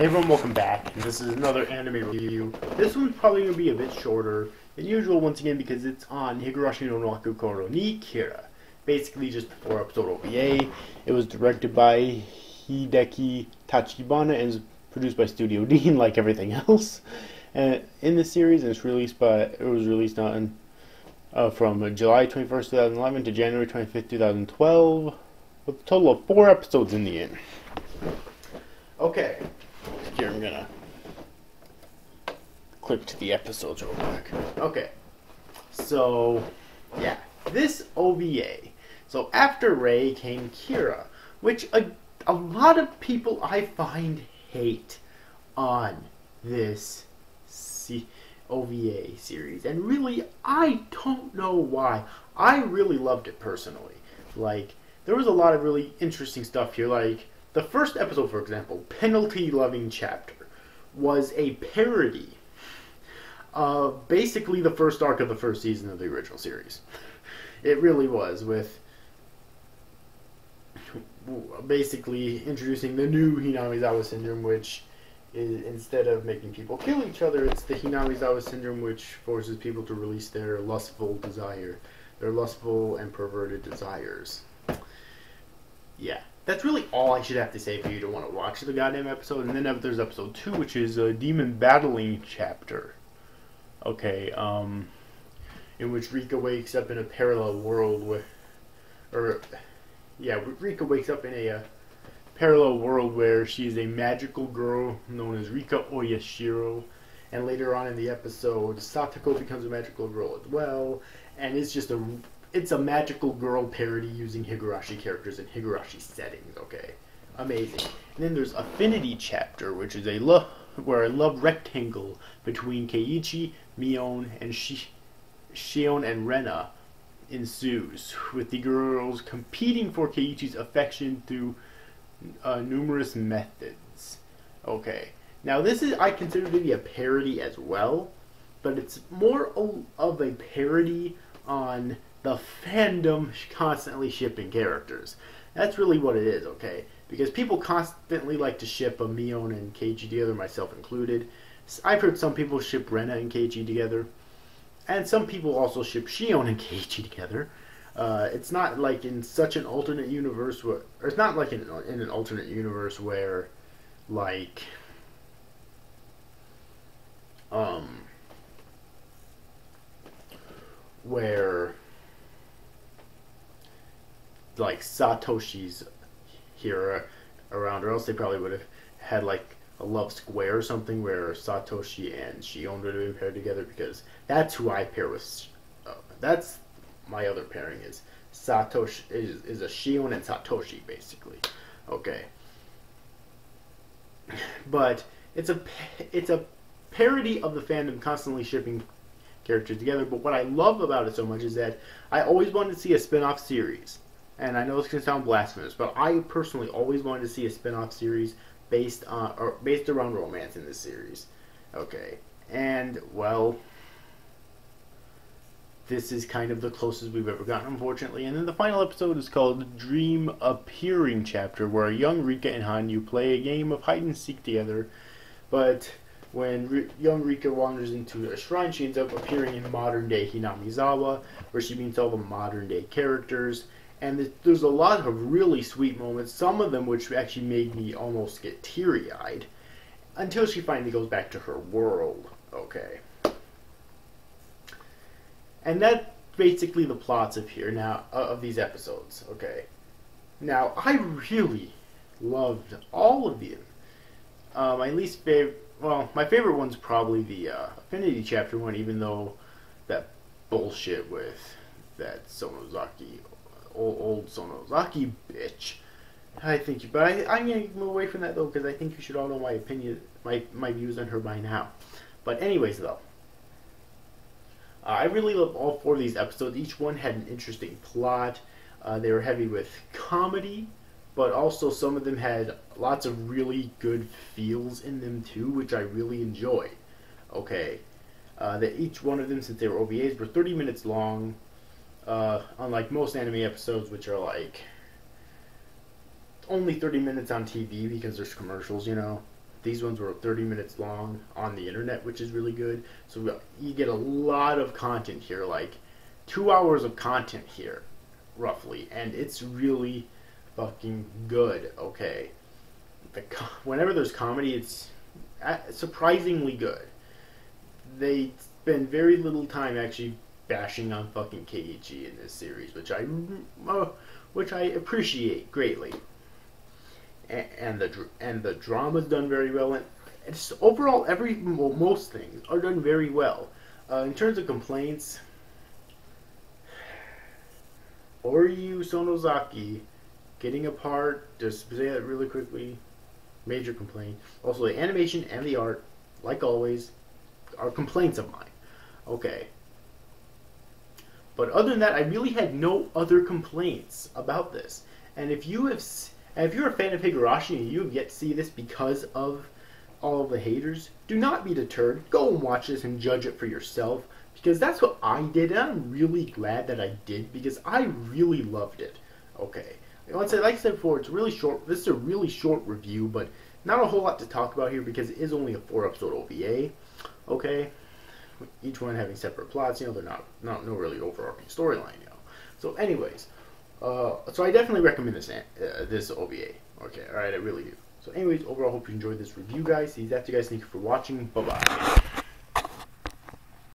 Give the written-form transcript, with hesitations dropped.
Hey everyone, welcome back. This is another anime review. This one's probably going to be a bit shorter than usual once again because it's on Higurashi no Naku Koro ni Kira. Basically just the 4-episode OVA. It was directed by Hideki Tachibana and is produced by Studio Dean like everything else. And in the series, it was released on from July 21st, 2011 to January 25th, 2012 with a total of 4 episodes in the end. Okay. Here, I'm gonna click to the episodes real quick. Okay, so yeah, this OVA. So after Rei came Kira, which a lot of people I find hate on this OVA series, and really I don't know why. I really loved it personally. Like, there was a lot of really interesting stuff here, like the first episode, for example, Penalty Loving Chapter, was a parody of basically the first arc of the first season of the original series. It really was, with basically introducing the new Hinamizawa Syndrome, which is, instead of making people kill each other, it's the Hinamizawa Syndrome, which forces people to release their lustful and perverted desires. Yeah. That's really all I should have to say for you to want to watch the goddamn episode. And then there's episode 2, which is a Demon Battling Chapter. Okay, in which Rika wakes up in a parallel world Rika wakes up in a parallel world where she is a magical girl known as Rika Oyashiro. And later on in the episode, Satoko becomes a magical girl as well. And it's a magical girl parody using Higurashi characters in Higurashi settings, okay? Amazing. And then there's Affinity Chapter, which is a love rectangle between Keiichi, Mion, and Shion and Rena ensues, with the girls competing for Keiichi's affection through numerous methods. Okay. Now this I consider to be a parody as well, but it's more of a parody on the fandom constantly shipping characters. That's really what it is, okay? Because people constantly like to ship Mion and Keiichi together, myself included. I've heard some people ship Rena and Keiichi together. And some people also ship Shion and Keiichi together. It's not like in such an alternate universe where... Or it's not like in an alternate universe where, like... where... like Satoshi's here around, or else they probably would have had like a love square or something where Satoshi and Shion would have been paired together, because that's who I pair with. That's my other pairing is Satoshi is a Shion and Satoshi basically. Okay, but it's a parody of the fandom constantly shipping characters together. But what I love about it so much is that I always wanted to see a spin-off series. And I know this can sound blasphemous, but I personally always wanted to see a spin-off series based around romance in this series. Okay. And, well, this is kind of the closest we've ever gotten, unfortunately. And then the final episode is called Dream Appearing Chapter, where young Rika and Hanyu play a game of hide and seek together. But when young Rika wanders into a shrine, she ends up appearing in modern-day Hinamizawa, where she meets all the modern-day characters. And there's a lot of really sweet moments, some of them which actually made me almost get teary-eyed, until she finally goes back to her world. Okay. And that's basically the plots of these episodes. Okay. Now, I really loved all of them. My favorite one's probably the Affinity Chapter one, even though that bullshit with that Sonozaki... Old Sonozaki bitch. I'm gonna move away from that though, because I think you should all know my opinion, my views on her by now. But anyways though, I really love all 4 of these episodes. Each one had an interesting plot. They were heavy with comedy, but also some of them had lots of really good feels in them too, which I really enjoyed. Okay, that each one of them, since they were OVAs, were 30 minutes long. Unlike most anime episodes, which are like only 30 minutes on TV because there's commercials, you know. These ones were 30 minutes long on the internet, which is really good. So you get a lot of content here, like 2 hours of content here, roughly, and it's really fucking good. Okay, whenever there's comedy, it's surprisingly good. They spend very little time actually bashing on fucking Keiichi in this series, which I appreciate greatly. And the drama's done very well, and it's overall most things are done very well. In terms of complaints, Oryu Sonozaki getting apart. Just to say that really quickly, major complaint. Also, the animation and the art, like always, are complaints of mine. Okay. But other than that, I really had no other complaints about this. And if you're a fan of Higurashi and you have yet to see this because of all of the haters, do not be deterred. Go and watch this and judge it for yourself, because that's what I did, and I'm really glad that I did, because I really loved it. Okay. Like I said before, it's really short. This is a really short review, but not a whole lot to talk about here because it is only a 4-episode OVA. Okay. Each one having separate plots, they're not no really overarching storyline, So anyways, so I definitely recommend this OVA. Okay, alright, I really do. So anyways, overall, hope you enjoyed this review, guys. See you guys. Thank you for watching. Bye-bye.